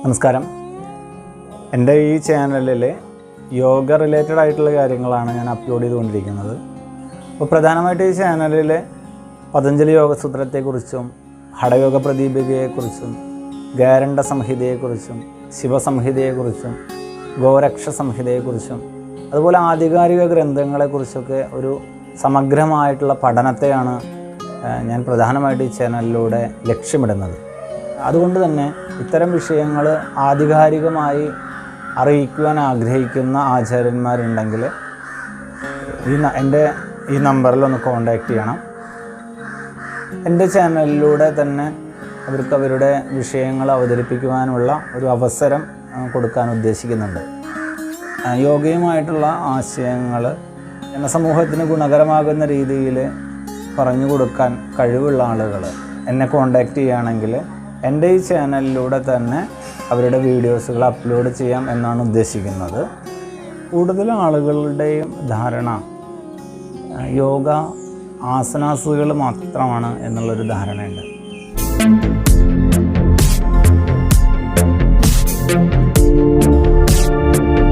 നമസ്കാരം. എൻ്റെ ഈ ചാനലിൽ യോഗ റിലേറ്റഡ് ആയിട്ടുള്ള കാര്യങ്ങളാണ് ഞാൻ അപ്ലോഡ് ചെയ്തുകൊണ്ടിരിക്കുന്നത്. അപ്പോൾ പ്രധാനമായിട്ട് ഈ ചാനലിൽ പതഞ്ജലി യോഗസൂത്രത്തെക്കുറിച്ചും ഹഠയോഗ പ്രദീപികയെക്കുറിച്ചും ഗാരണ്ഡ സംഹിതയെക്കുറിച്ചും ശിവസംഹിതയെക്കുറിച്ചും ഗോരക്ഷ സംഹിതയെക്കുറിച്ചും അതുപോലെ ആധികാരിക ഗ്രന്ഥങ്ങളെക്കുറിച്ചൊക്കെ ഒരു സമഗ്രമായിട്ടുള്ള പഠനത്തെയാണ് ഞാൻ പ്രധാനമായിട്ട് ഈ ചാനലിലൂടെ ലക്ഷ്യമിടുന്നത്. അതുകൊണ്ട് തന്നെ ഇത്തരം വിഷയങ്ങൾ ആധികാരികമായി അറിയിക്കുവാൻ ആഗ്രഹിക്കുന്ന ആചാര്യന്മാരുണ്ടെങ്കിൽ എൻ്റെ ഈ നമ്പറിലൊന്ന് കോൺടാക്റ്റ് ചെയ്യണം. എൻ്റെ ചാനലിലൂടെ തന്നെ അവർക്ക് അവരുടെ വിഷയങ്ങൾ അവതരിപ്പിക്കുവാനുള്ള ഒരു അവസരം കൊടുക്കാൻ ഉദ്ദേശിക്കുന്നുണ്ട്. യോഗയുമായിട്ടുള്ള ആശയങ്ങൾ ജനസമൂഹത്തിന് ഗുണകരമാകുന്ന രീതിയിൽ പറഞ്ഞു കൊടുക്കാൻ കഴിവുള്ള ആളുകൾ എന്നെ കോൺടാക്റ്റ് ചെയ്യുകയാണെങ്കിൽ എൻ്റെ ഈ ചാനലിലൂടെ തന്നെ അവരുടെ വീഡിയോസുകൾ അപ്ലോഡ് ചെയ്യാം എന്നാണ് ഉദ്ദേശിക്കുന്നത്. കൂടുതൽ ആളുകളുടെയും ധാരണ യോഗ ആസനാസുകൾ മാത്രമാണ് എന്നുള്ളൊരു ധാരണയുണ്ട്.